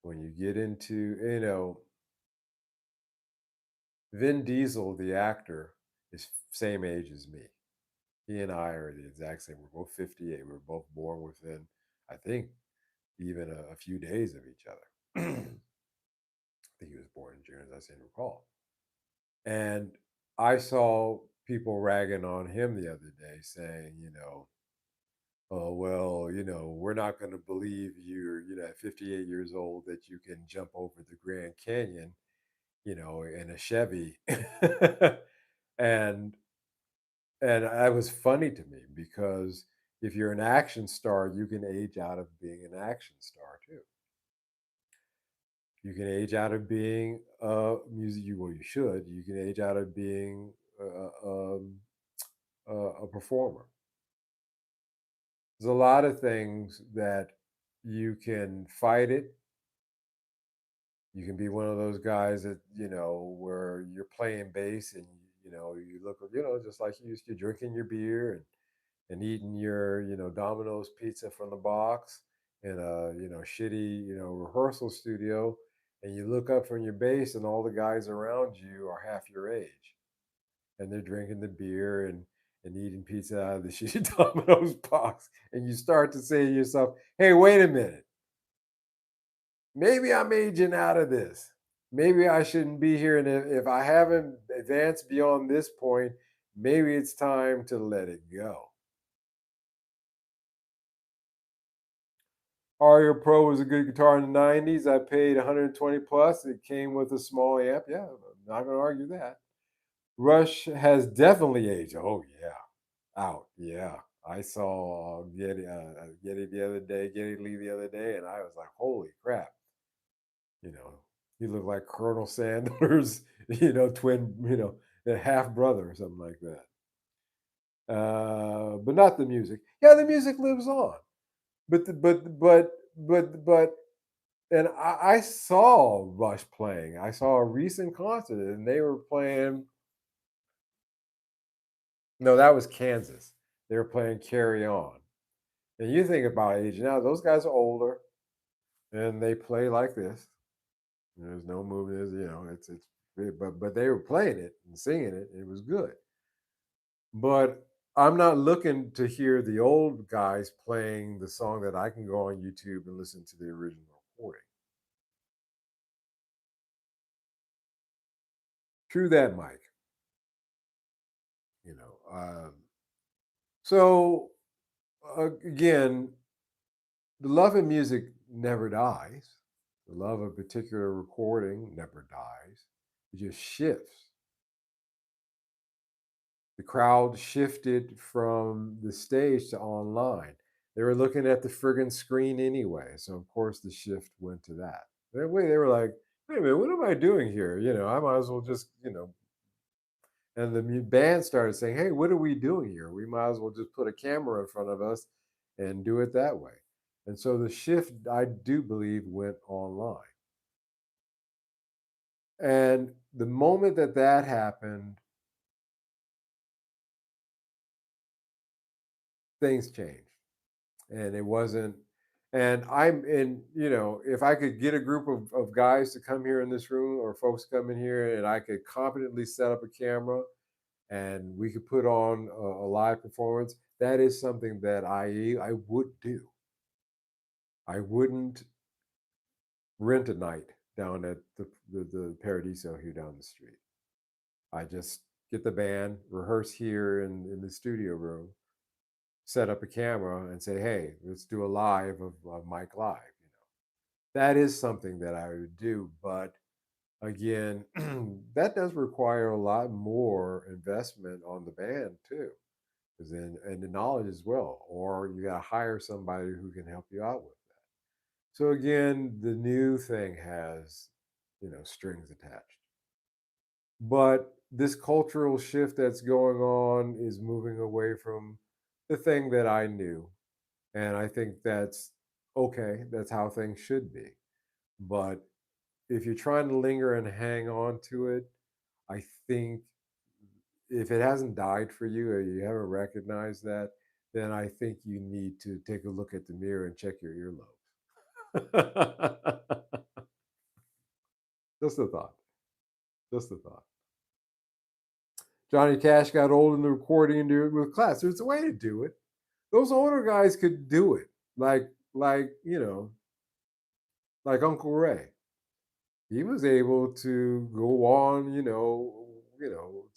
when you get into, Vin Diesel, the actor, is same age as me. He and I are the exact same. We're both 58. We were both born within, I think, even a few days of each other. I think he was born in June, as I seem to recall. And I saw people ragging on him the other day saying, oh, well, we're not going to believe you're, at 58 years old that you can jump over the Grand Canyon, in a Chevy. and and that was funny to me because if you're an action star, you can age out of being an action star too. You can age out of being a music. Well, you should. You can age out of being a performer. There's a lot of things that you can fight it. You can be one of those guys that where you're playing bass and you look just like you used to drinking your beer and eating your Domino's pizza from the box in a shitty rehearsal studio, and you look up from your bass and all the guys around you are half your age, and they're drinking the beer and eating pizza out of the shitty Domino's box, and you start to say to yourself, "Hey, wait a minute, maybe I'm aging out of this. Maybe I shouldn't be here, and if I haven't advanced beyond this point, maybe it's time to let it go." Aria Pro was a good guitar in the 90s. I paid 120 plus. It came with a small amp. Yeah, I'm not going to argue that. Rush has definitely aged. Oh, yeah. Out. Yeah. I saw Getty the other day, Getty Lee the other day, and I was like, holy crap. You know, he looked like Colonel Sanders, twin, a half brother or something like that. But not the music. Yeah, the music lives on. But and I saw Rush playing. I saw a recent concert, and they were playing. No, that was Kansas. They were playing "Carry On." And you think about age now; those guys are older, and they play like this. There's no movement. It's. But they were playing it and singing it. It was good. But I'm not looking to hear the old guys playing the song that I can go on YouTube and listen to the original recording. True that, Mike. You know. So again, the love of music never dies. The love of a particular recording never dies. It just shifts. The crowd shifted from the stage to online. They were looking at the friggin' screen anyway. So of course the shift went to that. They were like, wait a minute, what am I doing here? I might as well just, and the band started saying, hey, what are we doing here? We might as well just put a camera in front of us and do it that way. And so the shift, I do believe, went online. And the moment that that happened, things changed. And it wasn't, and I'm in, if I could get a group of guys to come here in this room or folks come in here and I could competently set up a camera and we could put on a live performance, that is something that I would do. I wouldn't rent a night down at the Paradiso here down the street. I just get the band, rehearse here in the studio room, set up a camera, and say, "Hey, let's do a live of Mike Live." That is something that I would do, but again, that does require a lot more investment on the band too, because then and the knowledge as well, or you got to hire somebody who can help you out with that. So again, the new thing has, strings attached. But this cultural shift that's going on is moving away from the thing that I knew. And I think that's okay. That's how things should be. But if you're trying to linger and hang on to it, I think if it hasn't died for you or you haven't recognized that, then I think you need to take a look at the mirror and check your earlobes. Just a thought. Just a thought. Johnny Cash got old in the recording with class. There's a way to do it. Those older guys could do it, like like Uncle Ray. He was able to go on,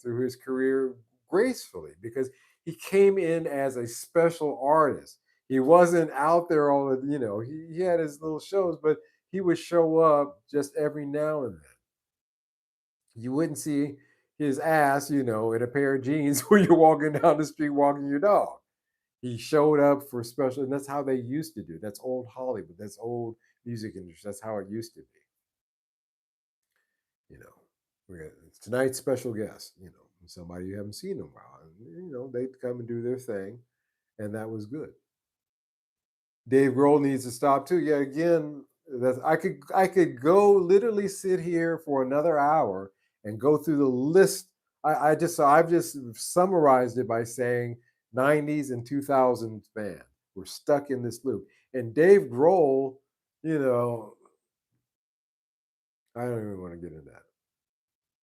through his career gracefully because he came in as a special artist. He wasn't out there all the, he had his little shows, but he would show up just every now and then. You wouldn't see his ass, in a pair of jeans when you're walking down the street walking your dog. He showed up for special, and that's how they used to do. That's old Hollywood. That's old music industry. That's how it used to be. You know, we got tonight's special guest. Somebody you haven't seen in a while. And, they'd come and do their thing, and that was good. Dave Grohl needs to stop too. Yeah, again, that's I could go literally sit here for another hour and go through the list. I've just summarized it by saying 90s and 2000s band. We're stuck in this loop. And Dave Grohl, you know, I don't even want to get into that.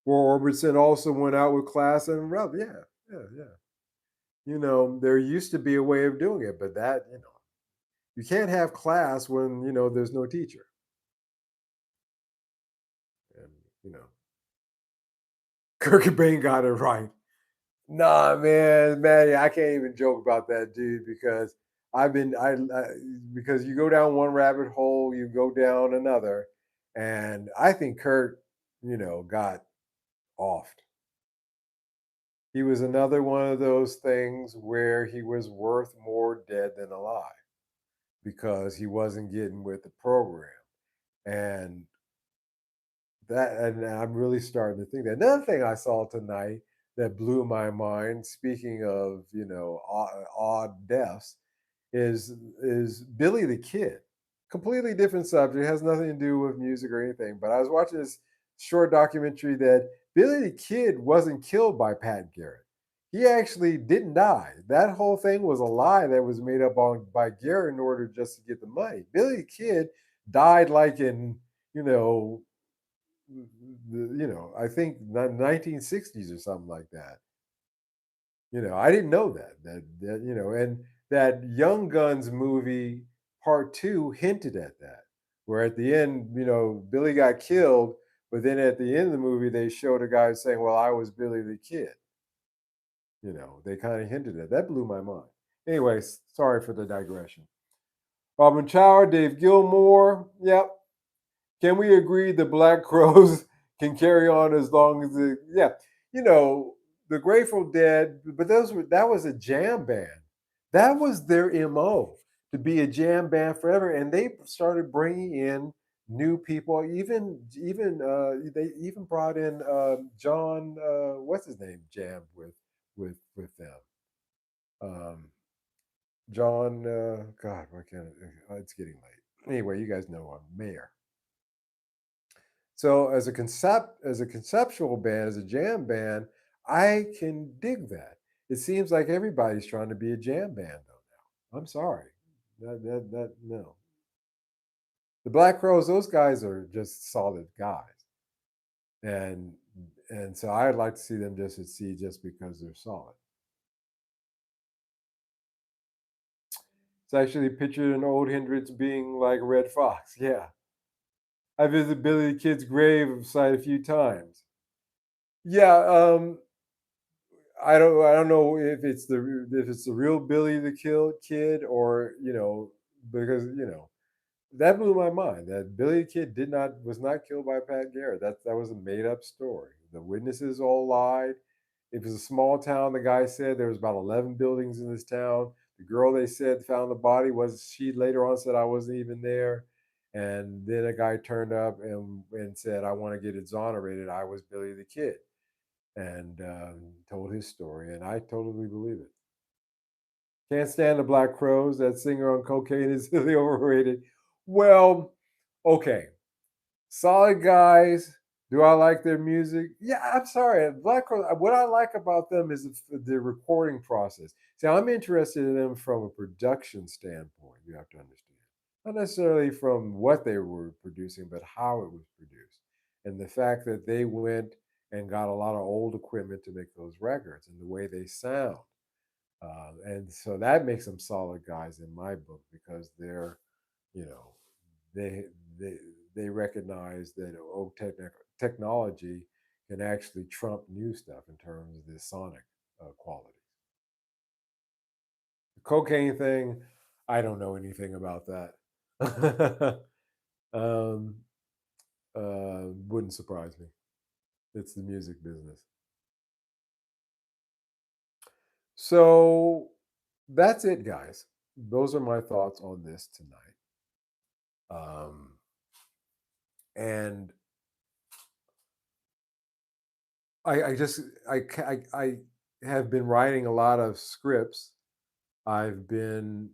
Roy Orbison also went out with class and Rub. Yeah, yeah, yeah. There used to be a way of doing it, but you can't have class when there's no teacher. And you know, Kurt Cobain got it right. Nah, man, I can't even joke about that dude because because you go down one rabbit hole, you go down another, and I think Kurt, got offed. He was another one of those things where he was worth more dead than alive because he wasn't getting with the program. And and I'm really starting to think that. Another thing I saw tonight that blew my mind, speaking of, odd deaths, is Billy the Kid. Completely different subject, has nothing to do with music or anything. But I was watching this short documentary that Billy the Kid wasn't killed by Pat Garrett. He actually didn't die. That whole thing was a lie that was made up by Garrett in order just to get the money. Billy the Kid died like in, you know, I think the 1960s or something like that. I didn't know that and that Young Guns movie part 2 hinted at that. Where at the end, Billy got killed, but then at the end of the movie they showed a guy saying, "Well, I was Billy the Kid." They kind of hinted at that. Blew my mind. Anyways, sorry for the digression. Robin Chower, Dave Gilmore. Yep. Can we agree the Black Crows can carry on as long as yeah, you know, the Grateful Dead, but that was a jam band. That was their MO, to be a jam band forever, and they started bringing in new people. Even they even brought in John what's his name jammed with them. Um, John God, why can't it's getting late. Anyway, you guys know I'm Mayor. So as a conceptual band, as a jam band, I can dig that. It seems like everybody's trying to be a jam band though now. I'm sorry. That no. The Black Crows, those guys are just solid guys. And so I'd like to see them just succeed just because they're solid. It's actually pictured an old Hendrix being like Red Fox. Yeah. I visited Billy the Kid's grave site a few times. Yeah, I don't know if it's the real Billy the Kid or because that blew my mind that Billy the Kid was not killed by Pat Garrett. That was a made up story. The witnesses all lied. It was a small town. The guy said there was about 11 buildings in this town. The girl they said found the body was she later on said I wasn't even there. And then a guy turned up and said I want to get exonerated. I was Billy the Kid and told his story, and I totally believe it. Can't stand the Black Crows. That singer on cocaine is really overrated. Well, okay. Solid guys. Do I like their music? Yeah, I'm sorry. Black Crows, what I like about them is the recording process. See, I'm interested in them from a production standpoint, you have to understand. Not necessarily from what they were producing, but how it was produced. And the fact that they went and got a lot of old equipment to make those records and the way they sound. And so that makes them solid guys in my book because they're, you know, they they they recognize that technology can actually trump new stuff in terms of the sonic quality. The cocaine thing, I don't know anything about that. um, wouldn't surprise me. It's the music business. So that's it, guys. Those are my thoughts on this tonight. Um, and I just I have been writing a lot of scripts. I've been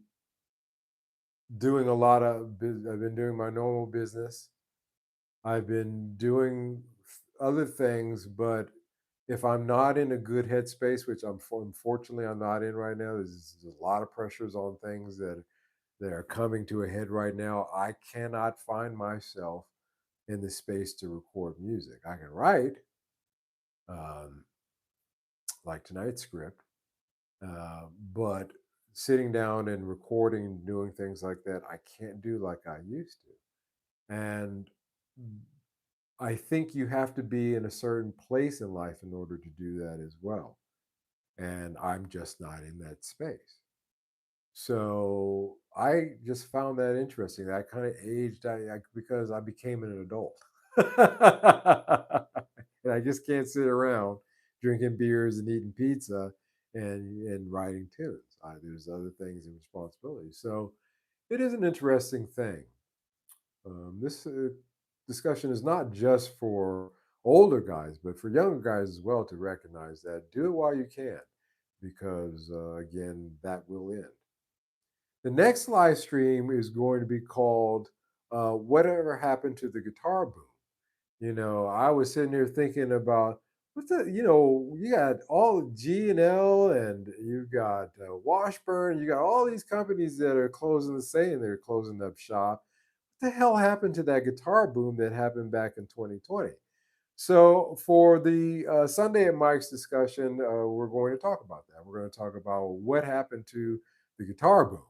doing a lot of I've been doing my normal business. I've been doing other things, but if I'm not in a good headspace, which unfortunately I'm not in right now, there's a lot of pressures on things that are coming to a head right now. I cannot find myself in the space to record music. I can write, um, like tonight's script, but sitting down and recording, doing things like that, I can't do like I used to. And I think you have to be in a certain place in life in order to do that as well. And I'm just not in that space. So I just found that interesting. I kind of aged because I became an adult. And I just can't sit around drinking beers and eating pizza and writing tunes. There's other things and responsibilities. So it is an interesting thing. This discussion is not just for older guys, but for younger guys as well to recognize that do it while you can, because again, that will end. The next live stream is going to be called Whatever Happened to the Guitar Boom. I was sitting here thinking about what's the, you got all G and L, and you got Washburn, you got all these companies that are saying they're closing up shop. What the hell happened to that guitar boom that happened back in 2020? So for the Sunday at Mike's discussion, we're going to talk about that. We're going to talk about what happened to the guitar boom,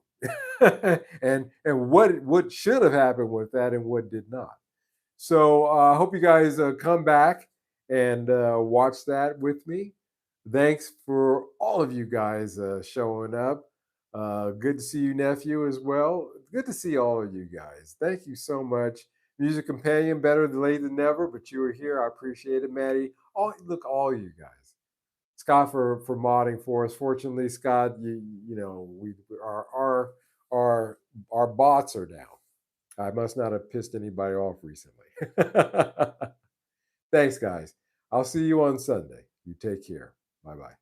and what should have happened with that and what did not. So I hope you guys come back and watch that with me. Thanks for all of you guys showing up. Good to see you, nephew, as well. Good to see all of you guys. Thank you so much. Music companion, better late than never, but you were here. I appreciate it, Maddie. All you guys. Scott for modding for us. Fortunately, Scott, we our our bots are down. I must not have pissed anybody off recently. Thanks, guys. I'll see you on Sunday. You take care. Bye bye.